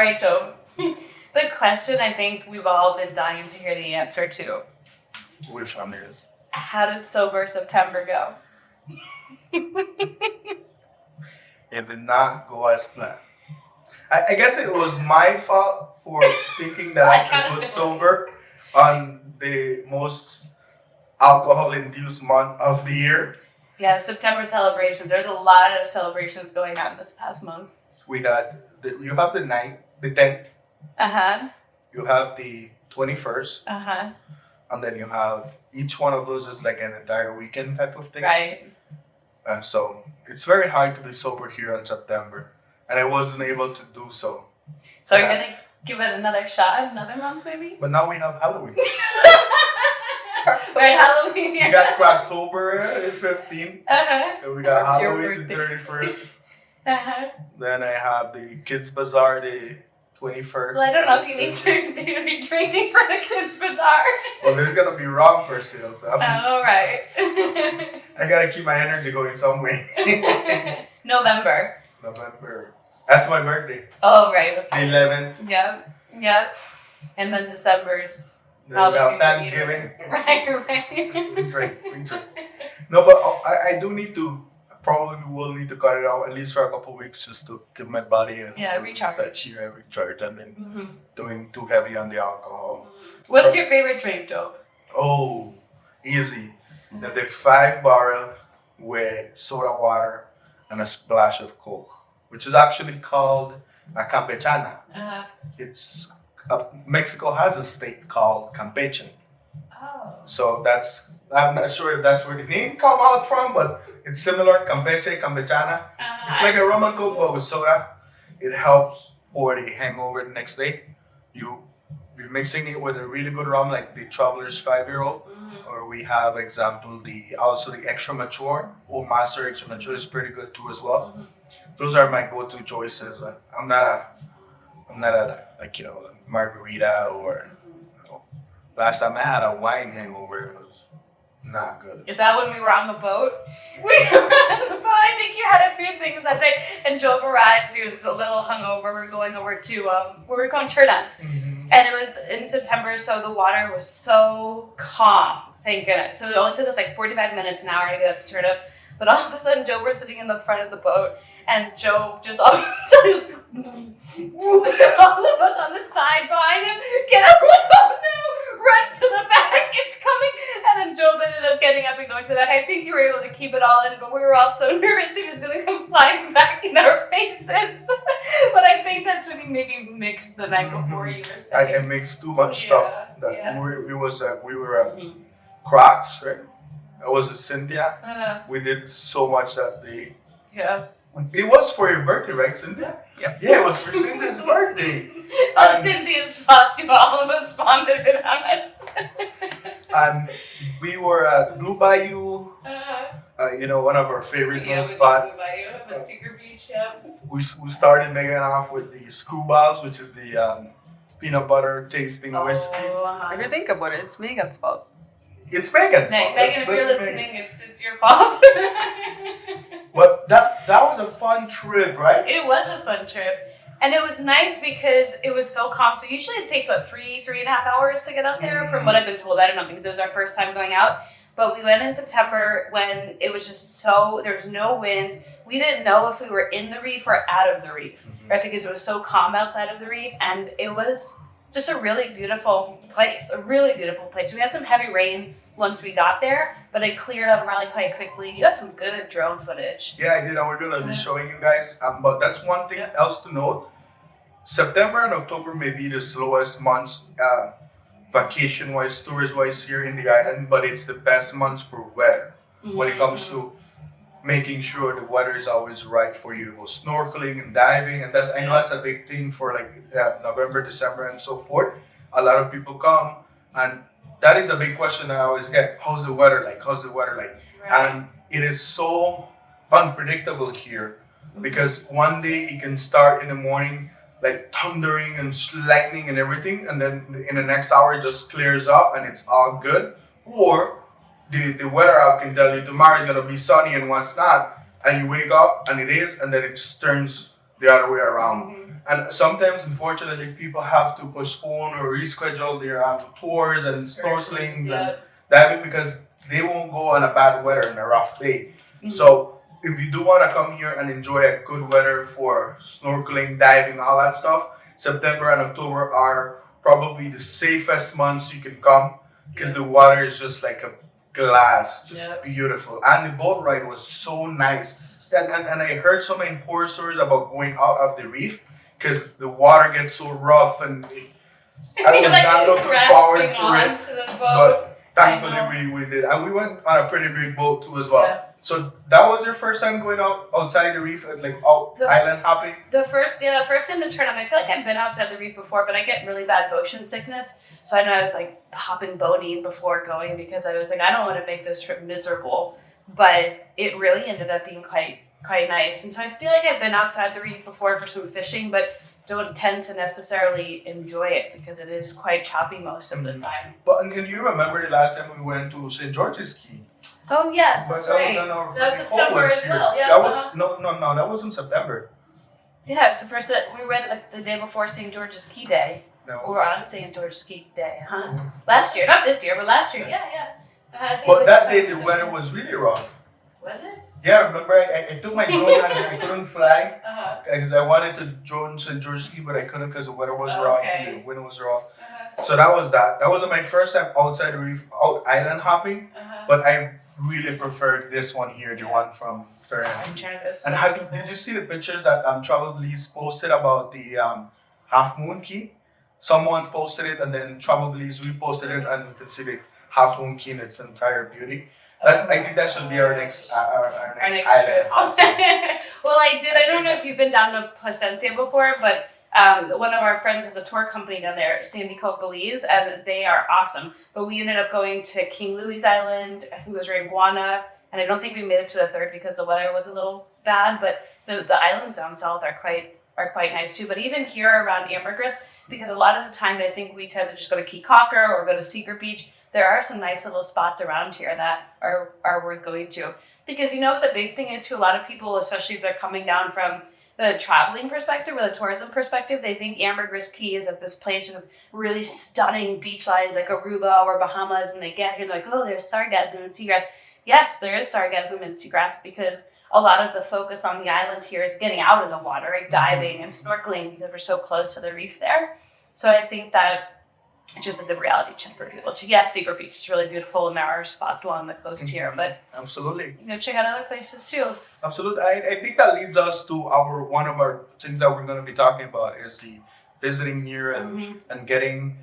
right, Joe. The question I think we've all been dying to hear the answer to. Which one is? How did sober September go? It did not go as planned. I guess it was my fault for thinking that I could go sober on the most alcohol-induced month of the year. Yeah, September celebrations. There's a lot of celebrations going on this past month. We had, you have the 9th, the 10th. Uh-huh. You have the 21st. Uh-huh. And then you have, each one of those is like an entire weekend type of thing. Right. So it's very hard to be sober here in September. And I wasn't able to do so. So you're going to give it another shot, another month maybe? But now we have Halloween. Right, Halloween. We got October 15th. Uh-huh. And we got Halloween the 31st. Uh-huh. Then I have the Kids Bazaar the 21st. Well, I don't know if you need to be drinking for the Kids Bazaar. Well, there's going to be rum for sale. So right. I got to keep my energy going some way. November. That's my birthday. Oh, right. Okay. The 11th. Yep. And then December's Then we have Thanksgiving. Right. We drink. No, but I do need to, probably will need to cut it out at least for a couple of weeks just to give my body a recharge. recharge. I've been doing too heavy on the alcohol. What's your favorite drink, Joe? Oh, easy. The 5-barrel with soda water and a splash of Coke, which is actually called a campechana. It's Mexico has a state called Campeche. Oh. So I'm not sure if that's where the name come out from, but it's similar, Campeche, Campechana. It's like a rum and Coke, but with soda. It helps for the hangover the next day. You're mixing it with a really good rum, like the Traveler's 5-year-old, or we have example the extra mature. Old Master extra mature is pretty good too as well. Those are my go-to choices. I'm not a margarita or. Last time I had a wine hangover, it was not good. Is that when we were on the boat? We were on the boat. I think you had a few things that day. And Joe arrived because he was a little hungover. We were going over to we were going Chernas. And it was in September, so the water was so calm. Thank goodness. So it only took us like 45 minutes, an hour to get up to Turnip. But all of a sudden, Joe was sitting in the front of the boat, and Joe just all of a sudden all of us on the side behind him get up, oh no, run to the back, it's coming. And then Joe ended up getting up and going to the back. I think you were able to keep it all in, but we were all so nervous he was going to come flying back in our faces. But I think that's when he maybe mixed the night before, you were saying. I mixed too much stuff. We were at Crocs, right? I was at Cynthia. We did so much that day. Yeah. It was for your birthday, right, Cynthia? Yep. Yeah, it was for Cynthia's birthday. So Cynthia's fault, you all of us bonded it on us. And we were at Blue Bayou, one of our favorite little spots. Blue Bayou, the secret beach, yeah. We started making off with the Screwballs, which is the peanut butter tasting whiskey. If you think about it, it's Megan's fault. It's Megan's fault. Megan, if you're listening, it's your fault. But that was a fun trip, right? It was a fun trip. And it was nice because it was so calm. So usually it takes, 3.5 hours to get out there from what I've been told. I don't know, because it was our first time going out. But we went in September when it was just there was no wind. We didn't know if we were in the reef or out of the reef, right? Because it was so calm outside of the reef. And it was just a really beautiful place, We had some heavy rain once we got there, but it cleared up really quite quickly. You had some good drone footage. Yeah, I did, and we're going to be showing you guys. But that's one thing else to note. September and October may be the slowest months vacation-wise, tourist-wise here in the island, but it's the best months for weather when it comes to making sure the weather is always right for you to go snorkeling and diving. And I know that's a big thing for November, December, and so forth. A lot of people come, and that is a big question I always get. How's the weather like? Right. And it is so unpredictable here because one day it can start in the morning like thundering and lightning and everything, and then in the next hour it just clears up and it's all good. Or the weather app can tell you tomorrow is gonna be sunny and what's not, and you wake up and it is, and then it just turns the other way around. And sometimes, unfortunately, people have to postpone or reschedule their tours and snorkelings and diving because they won't go on a bad weather and a rough day. So if you do want to come here and enjoy a good weather for snorkeling, diving, all that stuff, September and October are probably the safest months you can come because the water is just like a glass, just beautiful. And the boat ride was so nice. And I heard so many horror stories about going out of the reef because the water gets so rough and I was not looking forward for it. But thankfully we did. And we went on a pretty big boat too as well. Yeah. So that was your first time going outside the reef, like island hopping? The first time to Trinidad. I feel like I've been outside the reef before, but I get really bad motion sickness. So I know I was like hopping boating before going because I was like, I don't want to make this trip miserable. But it really ended up being quite nice. And so I feel like I've been outside the reef before for some fishing, but don't tend to necessarily enjoy it because it is quite choppy most of the time. But and you remember the last time we went to St. George's Key? Oh yes, that's right. That was September as well. Yeah, that was no, that was in September. Yeah, so first we went like the day before St. George's Key Day. No. We were on St. George's Key Day, huh? Last year, not this year, but last year. Yeah. But that day the weather was really rough. Was it? Yeah, remember I took my drone and I couldn't fly because I wanted to drone St. George's Key, but I couldn't because the weather was rough and the wind was rough. So that was that. That was my first time outside the reef, island hopping. But I really preferred this one here, the one from Trinidad. And did you see the pictures that Travel Belize posted about the Half Moon Key? Someone posted it and then Travel Belize reposted it, and you can see the Half Moon Key in its entire beauty. I think that should be our next island. Well, I don't know if you've been down to Placencia before, but one of our friends has a tour company down there, Sandy Cove, Belize, and they are awesome. But we ended up going to King Louis Island, I think it was Ranguana, and I don't think we made it to the third because the weather was a little bad, but the islands down south are quite nice too. But even here around Ambergris, because a lot of the time I think we tend to just go to Key Cocker or go to Secret Beach, there are some nice little spots around here that are worth going to. Because the big thing is to a lot of people, especially if they're coming down from the traveling perspective or the tourism perspective, they think Ambergris Key is at this place with really stunning beach lines like Aruba or Bahamas, and they get here and they're like, oh, there's sargassum and seagrass. Yes, there is sargassum and seagrass because a lot of the focus on the island here is getting out of the water, right? Diving and snorkeling because we're so close to the reef there. So I think that it's just a good reality check for people. Yes, Secret Beach is really beautiful, and there are spots along the coast here, but absolutely, check out other places too. Absolutely, I think that leads us to one of our things that we're going to be talking about is the visiting here and getting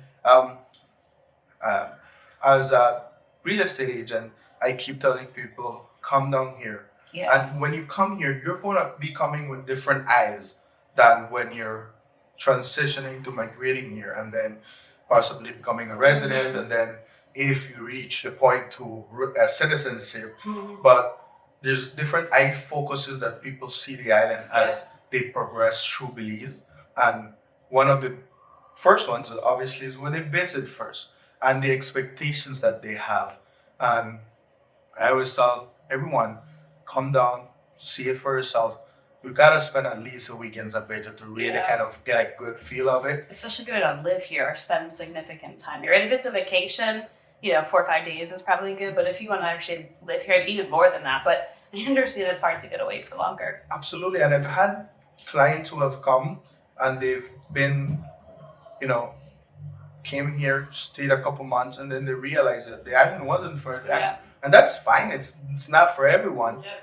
as a real estate agent. I keep telling people, come down here. Yes. And when you come here, you're going to be coming with different eyes than when you're transitioning to migrating here and then possibly becoming a resident, and then if you reach the point to citizenship. But there's different eye focuses that people see the island as they progress through Belize. And one of the first ones, obviously, is when they visit first and the expectations that they have. And I always tell everyone, come down, see it for yourself. You gotta spend at least a weekend in San Pedro to really kind of get a good feel of it. Especially if you're gonna live here or spend significant time here. And if it's a vacation, 4 or 5 days is probably good. But if you want to actually live here, even more than that. But I understand it's hard to get away for longer. Absolutely, and I've had clients who have come and they've been, came here, stayed a couple months, and then they realized that the island wasn't for them. Yeah. And that's fine. It's not for everyone. Yeah.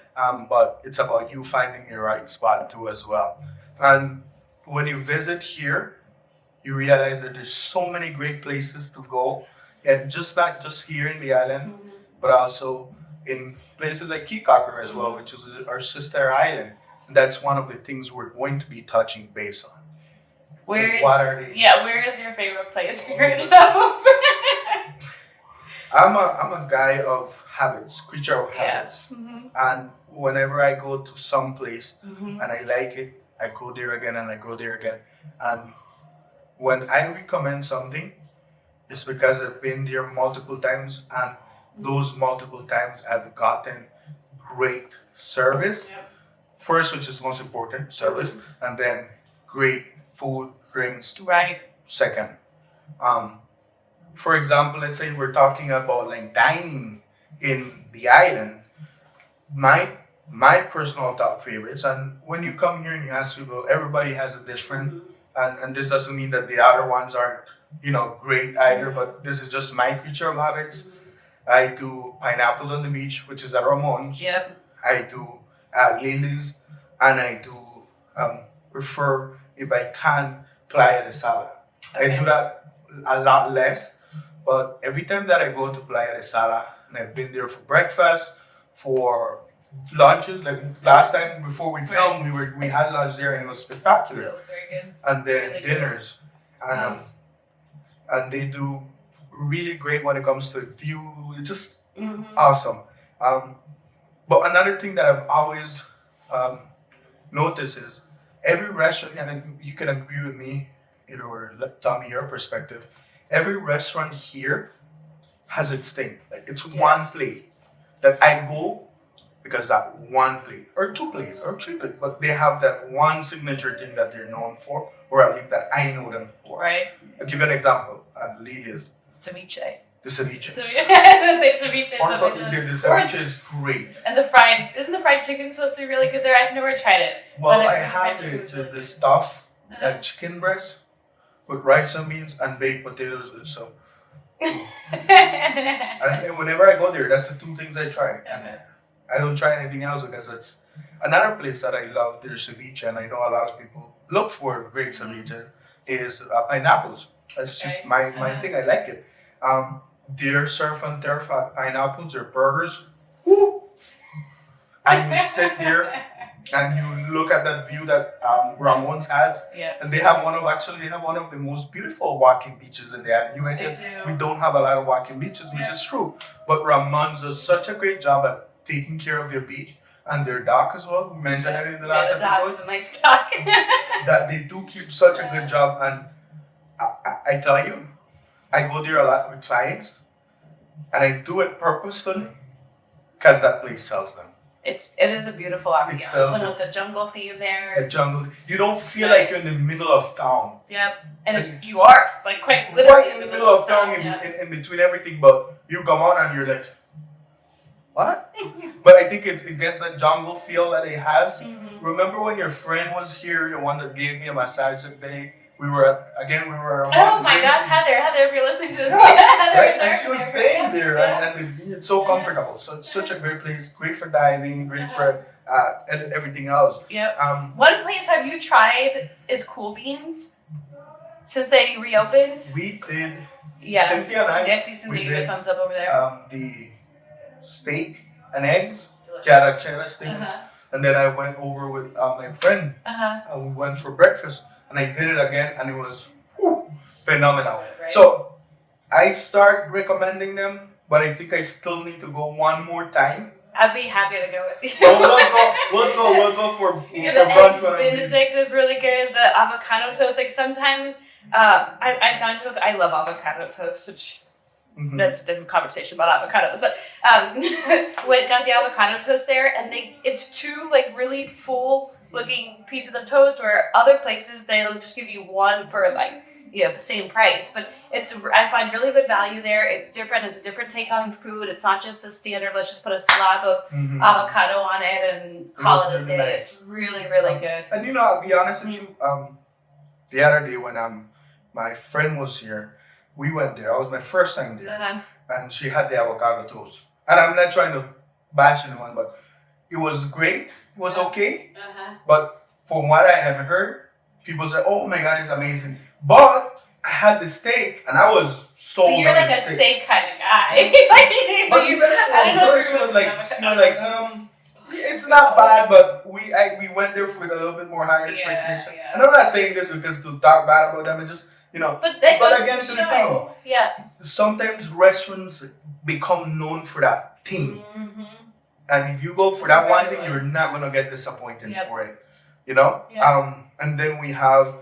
But it's about you finding your right spot too as well. And when you visit here, you realize that there's so many great places to go, and not just here in the island, but also in places like Key Cocker as well, which is our sister island. And that's one of the things we're going to be touching base on. Where is your favorite place for your job? I'm a guy of habits, creature of habits. And whenever I go to some place and I like it, I go there again and I go there again. And when I recommend something, it's because I've been there multiple times, and those multiple times I've gotten great service first, which is most important, service, and then great food, drinks, Right. second. For example, let's say we're talking about like dining in the island. My personal top favorites, and when you come here and you ask people, everybody has a different, and this doesn't mean that the other ones aren't, great either, but this is just my creature of habits. I do pineapples on the beach, which is at Ramon's. Yep. I do lilies, and I do prefer, if I can, playa de sala. I do that a lot less, but every time that I go to playa de sala, and I've been there for breakfast, for lunches, like last time before we filmed, we had lunch there and it was spectacular. That was very good. And then Really good. dinners, and they do really great when it comes to view. It's just awesome. But another thing that I've always noticed is every restaurant, and you can agree with me, or tell me your perspective. Every restaurant here has its thing. Like it's one plate that I go because that one plate, or two plates, or three plates, but they have that one signature thing that they're known for, or at least that I know them for. Right. I'll give you an example. Lilia's. Ceviche. The ceviche. Ceviche. The ceviche is great. And isn't the fried chicken supposed to be really good there? I've never tried it. Well, But I I've have tried it. the stuff, like chicken breast, with rice and beans and baked potatoes. So, and whenever I go there, that's the two things I try. And I don't try anything else because it's another place that I love. Their ceviche, and I know a lot of people look for great ceviche. Is pineapples. That's just my thing. I like it. Their surf and turf pineapples, their burgers. Woo! And you sit there and you look at that view that Ramon's has. Yes. And they have one of the most beautiful walking beaches in the island. You mentioned we don't have a lot of walking beaches, which is true. But Ramon's does such a great job at taking care of their beach and their dock as well. We mentioned it in the last the dock episode. is a nice dock. That they do keep such a good job, and I tell you, I go there a lot with clients, and I do it purposefully because that place sells them. It is a beautiful ambiance. sells And it. with the jungle theme there. The jungle, you don't feel like you're in the middle of town. Yep. And you are like quite literally Right in the middle of town, in between everything, but you come out and you're like, what? But I think it gets that jungle feel that it has. Remember when your friend was here, the one that gave me a massage that day? We were Oh my gosh, Heather, if you're listening to this, Yeah, Heather, right? it's And our she was favorite. staying there, Yeah. and it's so comfortable. So it's such a great place, great for diving, great for and everything else. Yep. One place have you tried is Cool Beans since they reopened? We did Yes. Cynthia and I, I see Cynthia we give a did, thumbs up over there. the steak and eggs, Delicious. cheddar steak, Uh-huh. and then I went over with my friend, and we went for breakfast, and I did it again, and it was phenomenal. Right. So I start recommending them, but I think I still need to go one more time. I'd be happy to go with you. Well, we'll go for Yeah, the brunch eggs when I'm Benedict is really good. The avocado toast, like sometimes I've gone to. I love avocado toast, which that's a different conversation about avocados. But went down the avocado toast there, and it's two like really full looking pieces of toast. Where other places they'll just give you one for like the same price. But I find really good value there. It's different. It's a different take on food. It's not just the standard. Let's just put a slab of avocado on it and call it a really day. nice. It's really really good. And I'll be honest with you. The other day when my friend was here, we went there. That was my first time there, and she had the avocado toast. And I'm not trying to bash anyone, but it was great. It was okay. But from what I have heard, people say, "Oh my God, it's amazing." But I had the steak, and I was so. But you're like a steak kind of guy. But even I don't know her, if she you're was with like, avocado. it's not bad, but we went there with a little bit more higher expectation. yeah. And I'm not saying this because to talk bad about them, and just But that But goes again, to to the show. Yeah. sometimes restaurants become known for that thing. And if you go for that one thing, you're not gonna get disappointed for it. Yeah. And then we have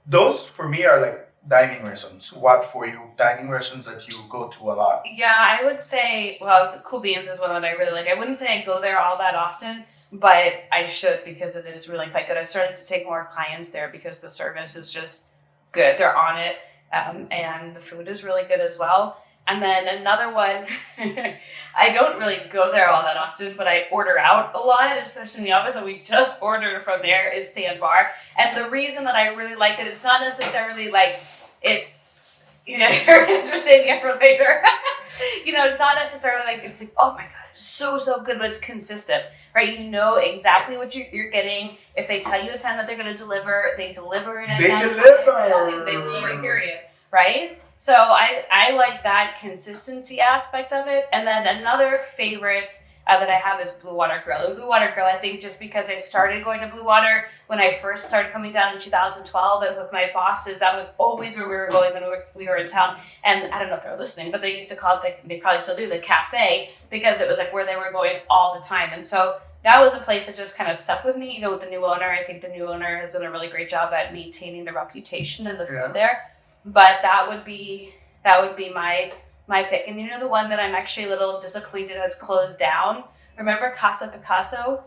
those for me are like dining restaurants. What for you? Dining restaurants that you go to a lot. Yeah, I would say, Cool Beans is one that I really like. I wouldn't say I go there all that often, but I should because it is really quite good. I've started to take more clients there because the service is just good. They're on it, and the food is really good as well. And then another one, I don't really go there all that often, but I order out a lot, especially in the office, and we just ordered from there, is Sandbar. And the reason that I really like it, it's not necessarily like it's, you know, your hands are saving it for later. You know, it's not necessarily like, it's like, oh my God, it's so good, but it's consistent, right? You know exactly what you're getting. If they tell you a time that they're going to deliver, they deliver in advance. They deliver! They deliver, period, right? So I like that consistency aspect of it. And then another favorite that I have is Blue Water Grill. And Blue Water Grill, I think just because I started going to Blue Water when I first started coming down in 2012 and with my bosses, that was always where we were going when we were in town. And I don't know if they're listening, but they used to call it, they probably still do, the cafe, because it was like where they were going all the time. And so that was a place that just kind of stuck with me, with the new owner. I think the new owner has done a really great job at maintaining the reputation and the food there. But that would be my pick. And the one that I'm actually a little disappointed has closed down. Remember Casa Picasso?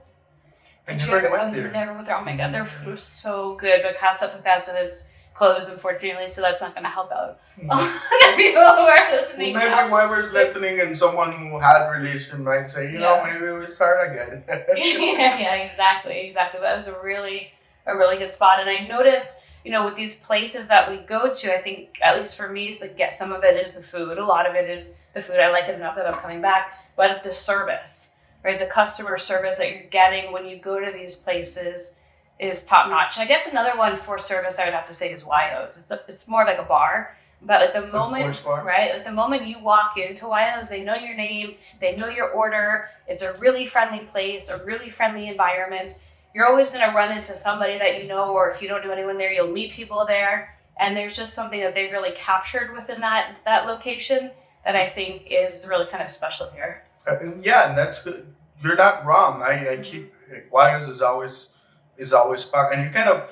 I never went there. You never went there. Oh my God, their food was so good. But Casa Picasso has closed, unfortunately, so that's not going to help out people who are listening. Well, maybe whoever's listening and someone who had relation might say, maybe we start again. yeah, exactly. But it was a really good spot. And I noticed, with these places that we go to, I think, at least for me, it's like, some of it is the food. A lot of it is the food. I like it enough that I'm coming back. But the service, right? The customer service that you're getting when you go to these places is top notch. I guess another one for service I would have to say is Wyo's. It's more like a bar. But at the moment, right? At the moment you walk into Wyo's, they know your name, they know your order. It's a really friendly place, a really friendly environment. You're always going to run into somebody that you know, or if you don't know anyone there, you'll meet people there. And there's just something that they've really captured within that location that I think is really kind of special here. And that's good. You're not wrong. I keep Wires is always back, and you kind of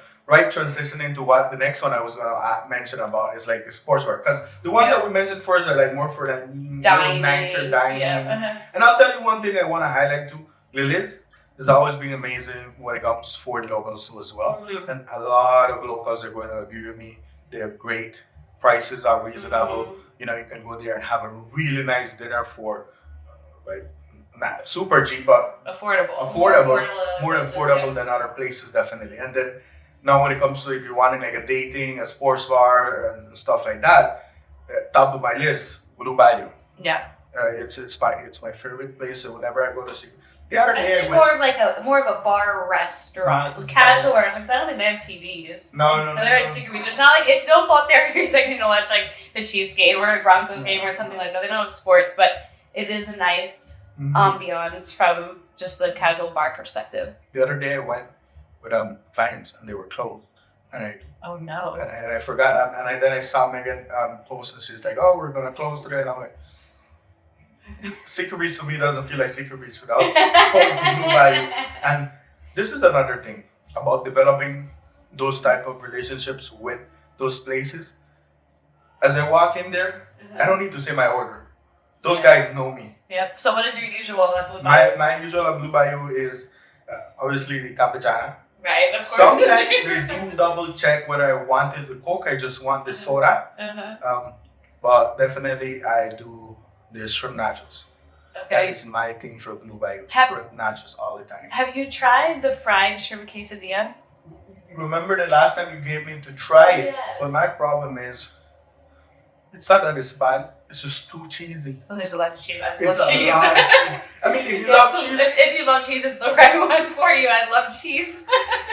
transition into what the next one I was going to mention about is like the sportswear, because the ones that we mentioned first are like more for that nicer dining. And I'll tell you one thing I want to highlight too. Belize has always been amazing when it comes for the locals as well. Mm-hmm. And a lot of locals are going to agree with me. They're great. Prices are reasonable. Mm-hmm. You can go there and have a really nice dinner for, not super cheap, but affordable. More affordable than other places, definitely. And then now when it comes to if you're wanting like a dating, a sports bar, and stuff like that, top of my list, Blue Bayou. Yeah. It's my favorite place. So whenever I go to see. The other day, it's more of a bar restaurant, casual restaurant. I don't think they have TVs. No. They're at Secret Beach. It's not like don't go up there if you're expecting to watch like the Chiefs game or a Broncos game or something like that. They don't have sports, but it is a nice ambiance from just the casual bar perspective. The other day I went with clients and they were closed, and I forgot, and then I saw Megan post and she's like, "Oh, we're gonna close today," and I'm like. Secret Beach for me doesn't feel like Secret Beach without going to Blue Bayou. And this is another thing about developing those type of relationships with those places. As I walk in there, I don't need to say my order. Those guys know me. Yep. So what is your usual at Blue Bayou? My usual at Blue Bayou is obviously the Campechana. Right, of course. Sometimes they do double check whether I wanted the Coke, I just want the soda. But definitely I do the shrimp nachos. Okay. That is my thing for Blue Bayou. Shrimp nachos all the time. Have you tried the fried shrimp quesadilla? Remember the last time you gave me to try it? Yes. But my problem is, it's not that it's bad. It's just too cheesy. Oh, there's a lot of cheese. I love cheese. I mean, if you love cheese... If you love cheese, it's the right one for you. I love cheese.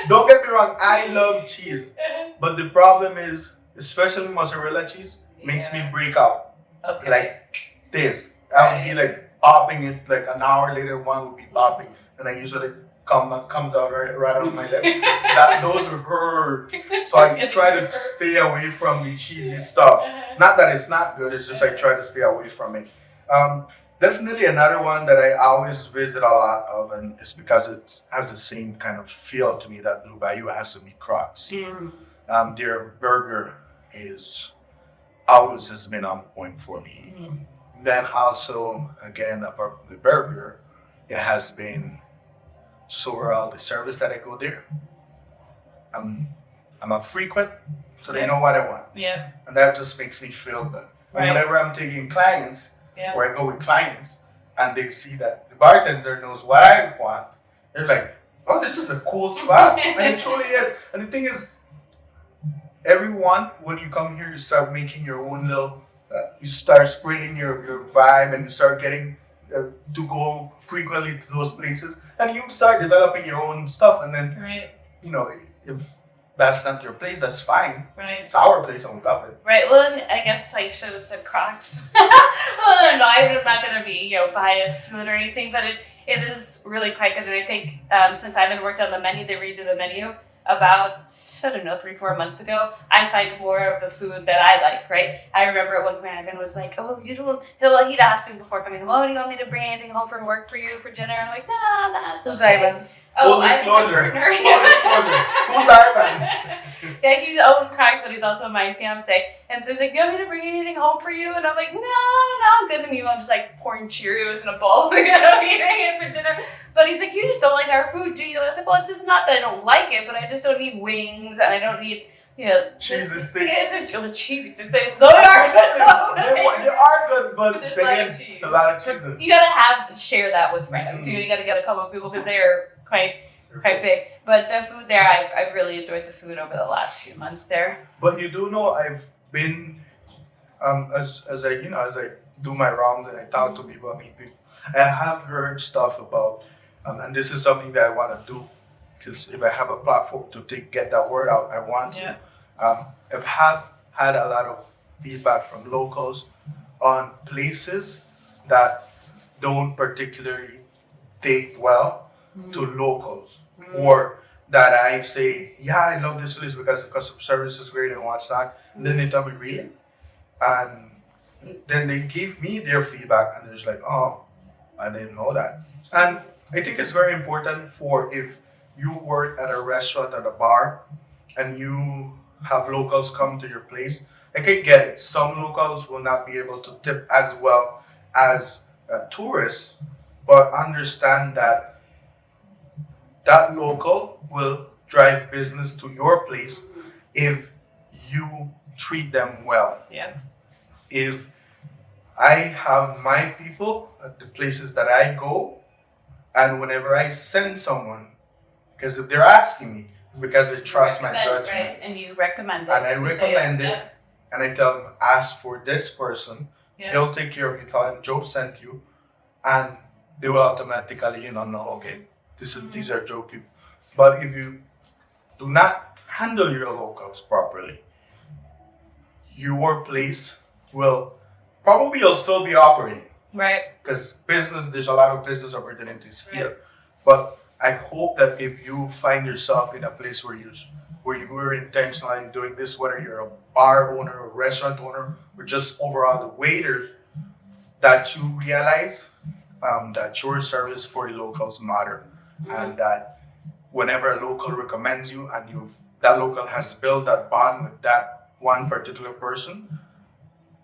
Don't get me wrong. I love cheese. But the problem is, especially mozzarella cheese, makes me break out. Okay. Like this. I would be like popping it, like an hour later one would be popping. And I usually comes out right out of my lip. Those hurt. So I try to stay away from the cheesy stuff. Not that it's not good, it's just I try to stay away from it. Definitely another one that I always visit a lot of, and it's because it has the same kind of feel to me that Blue Bayou has to be Crocs. Their burger always has been on point for me. Then also, again, apart from the burger, it has been just overall the service that I go there. I'm a frequent, so they know what I want. Yeah. And that just makes me feel good. Right. And whenever I'm taking clients, Yeah. or I go with clients, and they see that the bartender knows what I want, they're like, oh, this is a cool spot. And it truly is. And the thing is, everyone, when you come here, you start making your own little, you start spreading your vibe, and you start getting to go frequently to those places. And you start developing your own stuff. And then, Right. you know, if that's not your place, that's fine. Right. It's our place, and we love it. Right. Well, and I guess I should have said Crocs. Well, no, I'm not going to be biased to it or anything, but it is really quite good. And I think since I haven't worked on the menu, they redid the menu about, I don't know, 3-4 months ago. I find more of the food that I like, right? I remember at one point Ivan was like, oh, you don't, he'd ask me before coming home, oh, do you want me to bring anything home from work for you for dinner? I'm like, nah, that's Who's okay. Ivan? Full Ivan's my disclosure. partner. Full disclosure. Who's Ivan? Yeah, he owns Crocs, but he's also my fiance. And so he's like, you want me to bring anything home for you? And I'm like, no, I'm good. And meanwhile, I'm just like pouring Cheerios in a bowl, eating it for dinner. But he's like, you just don't like our food, do you? And I was like, well, it's just not that I don't like it, but I just don't need wings, and I don't need, Cheese the sticks. the cheesy sticks. Though they are They are good, but there's again, cheese. a lot of cheese. You gotta share that with friends. You gotta get a couple of people because they are quite big. But the food there, I've really enjoyed the food over the last few months there. But you do know I've been, as I do my rounds and I talk to people, I meet people, I have heard stuff about, and this is something that I want to do, because if I have a platform to get that word out, I want to. Yeah. I've had a lot of feedback from locals on places that don't particularly take well to locals, or that I say, yeah, I love this place because the customer service is great and what's not. And then they tell me, really? And then they give me their feedback, and they're just like, oh, I didn't know that. And I think it's very important for if you work at a restaurant, at a bar, and you have locals come to your place. I can get it. Some locals will not be able to tip as well as tourists, but understand that that local will drive business to your place if you treat them well. Yeah. If I have my people at the places that I go, and whenever I send someone, because if they're asking me, it's because they trust my judgment. Right, and you recommend it. And I You say recommend it, yeah. and I tell them, ask for this person, Yeah. he'll take care of you, tell him Joe sent you, and they will automatically, know, okay, these are Joe people. But if you do not handle your locals properly, your place will probably you'll still be operating. Right. Because there's a lot of business opportunities here. But I hope that if you find yourself in a place where you were intentionally doing this, whether you're a bar owner or restaurant owner or just overall the waiters, that you realize that your service for the locals matter, and that whenever a local recommends you and that local has built that bond with that one particular person,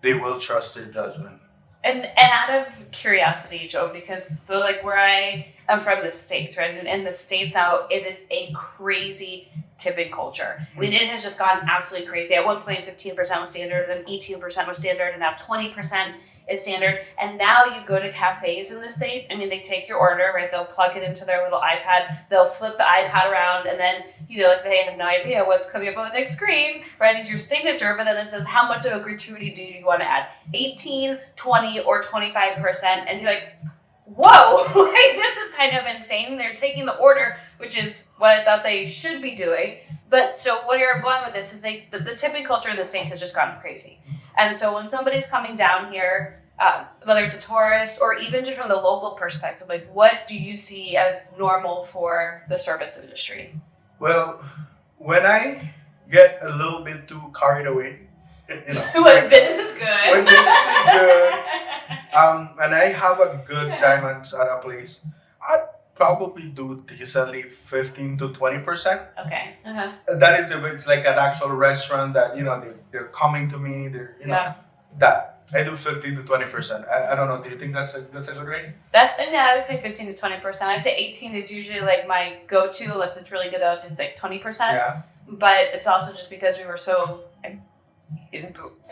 they will trust their judgment. And out of curiosity, Joe, because where I am from the States, right? And in the States now, it is a crazy tipping culture. I mean, it has just gone absolutely crazy. At one point, 15% was standard, then 18% was standard, and now 20% is standard. And now you go to cafes in the States, I mean, they take your order, right? They'll plug it into their little iPad, they'll flip the iPad around, and then, they have no idea what's coming up on the next screen, right? It's your signature, but then it says, how much of a gratuity do you want to add? 18, 20, or 25%. And you're like, whoa, like, this is kind of insane. They're taking the order, which is what I thought they should be doing. But so what you're going with this is the tipping culture in the States has just gone crazy. And so when somebody's coming down here, whether it's a tourist or even just from the local perspective, like, what do you see as normal for the service industry? Well, when I get a little bit too carried away, When business is good. When business is good, and I have a good time at a place, I'd probably do decently 15 to 20%. Okay. Uh-huh. That is if it's like an actual restaurant that they're coming to me. That I do 15 to 20%. I don't know. Do you think that's a good rate? I would say 15 to 20%. I'd say 18 is usually like my go-to, unless it's really good out to like 20%. Yeah. But it's also just because we were so.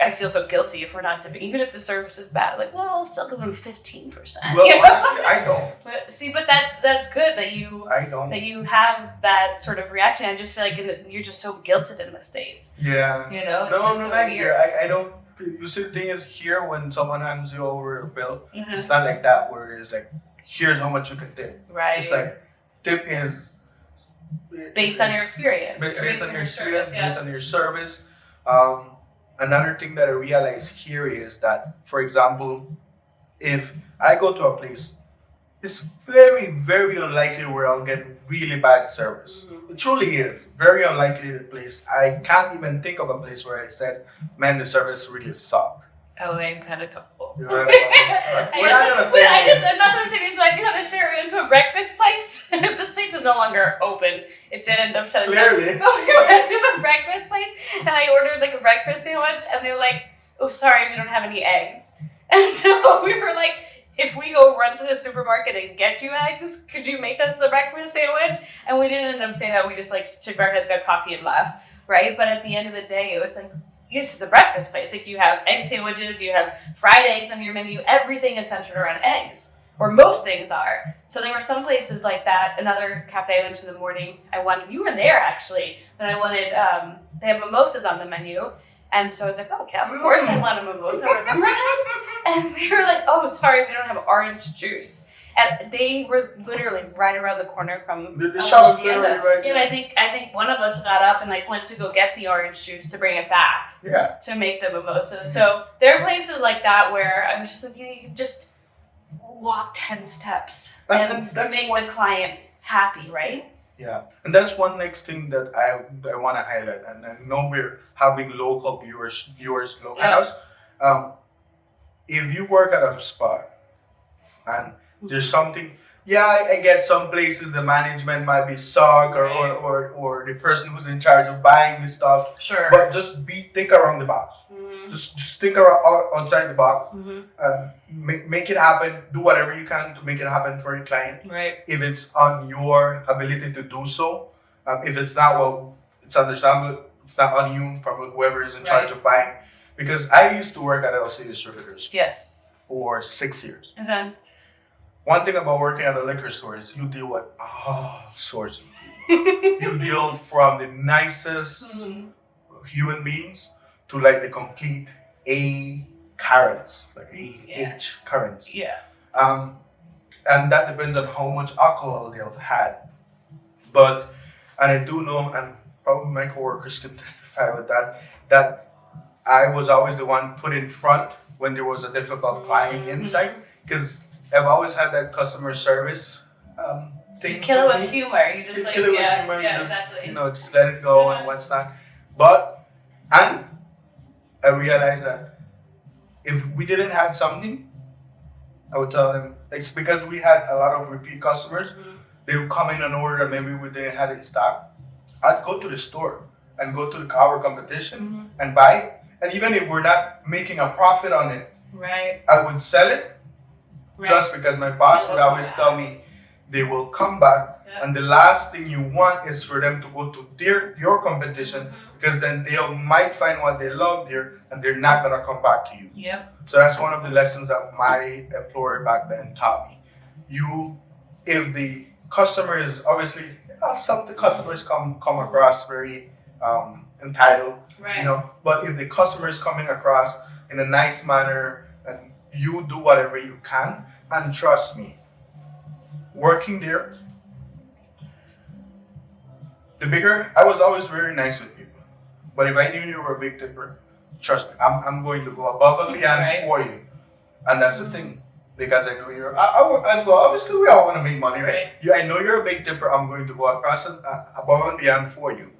I feel so guilty if we're not tipping, even if the service is bad. Like, well, I'll still give them 15%. Well, you know? honestly, I don't. But that's good that you I don't. that you have that sort of reaction. I just feel like you're just so guilted in the States. Yeah. You know, it's No, just no, so not weird. here. I don't. You see, the thing is, here when someone hands you over a bill, Mhm. it's not like that where it's like, here's how much you can tip. Right. It's like, tip is based on your experience. Or based on your experience, service, yeah. based on your service. Another thing that I realized here is that, for example, if I go to a place, it's very, very unlikely where I'll get really bad service. Mhm. It truly is very unlikely the place. I can't even think of a place where I said, "Man, the service really sucked." Oh, I've had a couple. You know what I mean? We're not gonna say names. I'm not gonna say names, but I do have to share. We went to a breakfast place. This place is no longer open. It did end up shutting down. Clearly. But we went to a breakfast place, and I ordered like a breakfast sandwich, and they were like, "Oh, sorry, we don't have any eggs." And so we were like, "If we go run to the supermarket and get you eggs, could you make us the breakfast sandwich?" And we didn't end up saying that. We just like shook our heads, got coffee, and left. Right? But at the end of the day, it was like, this is a breakfast place. Like, you have egg sandwiches, you have fried eggs on your menu. Everything is centered around eggs, or most things are. So there were some places like that. Another cafe I went to in the morning, you were there actually, but I wanted, they have mimosas on the menu. And so I was like, oh yeah, of course I want a mimosa. Remember this? And they were like, oh, sorry, we don't have orange juice. And they were literally right around the corner from The shop is literally Hacienda. right And there. I think one of us got up and like went to go get the orange juice to bring it back Yeah. to make the mimosas. So there are places like that where I was just like, you can just walk 10 steps and that's make one- the client happy, right? Yeah, and that's one next thing that I want to highlight, and I know we're having local viewers local Yeah. house. If you work at a spot and there's something, I get some places the management might be suck or the person who's in charge of buying the stuff, Sure. but just think around the box. Mm-hmm. Just think around outside the box. Mm-hmm. Make it happen. Do whatever you can to make it happen for your client. Right. If it's on your ability to do so, if it's not, well, it's understandable. It's not on you, probably whoever is in charge of buying. Because I used to work at LC Distributors Yes. for 6 years. Okay. One thing about working at a liquor store is you deal with all sorts of people. You deal from the nicest human beings to like the complete A Karens, like H Karens. Yeah. And that depends on how much alcohol they've had. But, and I do know, and probably my coworkers can testify with that I was always the one put in front when there was a difficult client inside, because I've always had that customer service thing. You kill it with humor. You just like, kill it with yeah, humor, yeah, just, exactly. just let it go and what's not. And I realized that if we didn't have something, I would tell them, it's because we had a lot of repeat customers. They would come in and order that maybe we didn't have it in stock. I'd go to the store and go to our competition and buy it. And even if we're not making a profit on it, Right. I would sell it just because my boss would always tell me they will come back. Yeah. And the last thing you want is for them to go to your competition, because then they might find what they love there and they're not going to come back to you. Yep. So that's one of the lessons that my employer back then taught me. If the customer is obviously, some of the customers come across very entitled, Right. but if the customer is coming across in a nice manner and you do whatever you can, and trust me, working there, I was always very nice with people. But if I knew you were a big tipper, trust me, I'm going to go above and beyond Right. for you. And that's the thing. Because I know I work as well. Obviously, we all want to make money, right? I know you're a big tipper. I'm going to go across above and beyond for you.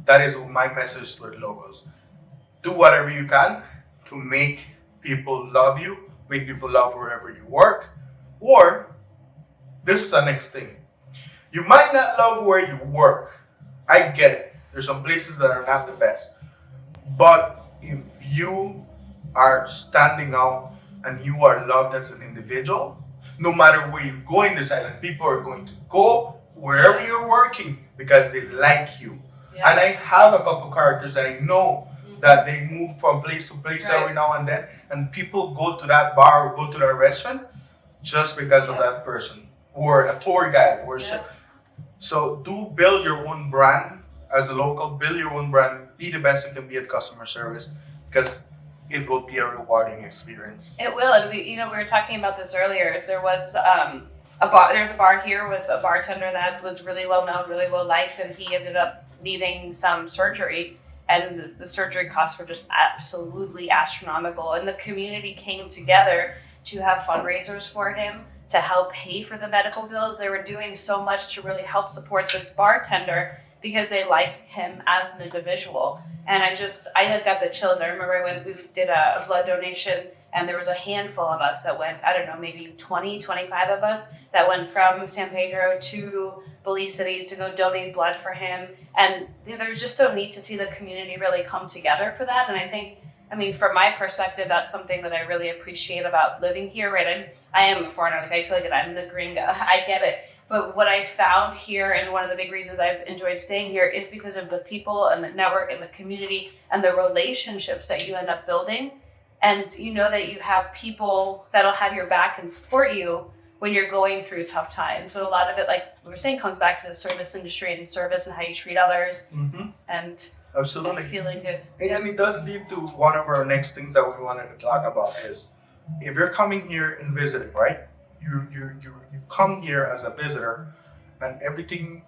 That is my message to the locals. Do whatever you can to make people love you, make people love wherever you work. Or, this is the next thing. You might not love where you work. I get it. There's some places that are not the best. But if you are standing out and you are loved as an individual, no matter where you go in this island, people are going to go wherever you're working because they like you. Yeah. And I have a couple characters that I know that they move from place to place Right. every now and then, and people go to that bar or go to that restaurant just because of that person or a tour guide or so do build your own brand as a local, build your own brand, be the best you can be at customer service because it will be a rewarding experience. It will, and we were talking about this earlier. Is there was a bar. There's a bar here with a bartender that was really well known, really well liked, and he ended up needing some surgery, and the surgery costs were just absolutely astronomical. And the community came together to have fundraisers for him to help pay for the medical bills. They were doing so much to really help support this bartender because they like him as an individual. And I got the chills. I remember when we did a blood donation and there was a handful of us that went, I don't know, maybe 20, 25 of us that went from San Pedro to Belize City to go donate blood for him. And it was just so neat to see the community really come together for that. And I think, from my perspective, that's something that I really appreciate about living here, right? I am a foreigner, like I tell you that I'm the gringa, I get it. But what I found here, and one of the big reasons I've enjoyed staying here, is because of the people and the network and the community and the relationships that you end up building. And you know that you have people that'll have your back and support you when you're going through tough times. So a lot of it, like we were saying, comes back to the service industry and service and how you treat others. And Absolutely. feeling good. And it does lead to one of our next things that we wanted to talk about is if you're coming here and visiting, right? You come here as a visitor and everything,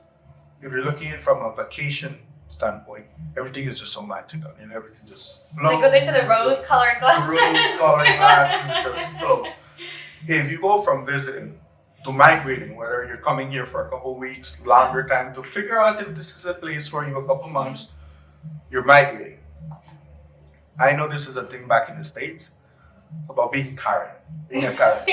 if you're looking at it from a vacation standpoint, everything is just so magical and everything just flows. Like what they said, the rose-colored glasses. Rose-colored glasses just flows. If you go from visiting to migrating, whether you're coming here for a couple weeks, longer time to figure out if this is a place for you, a couple months, you're migrating. I know this is a thing back in the States about being Karen, being a Karen.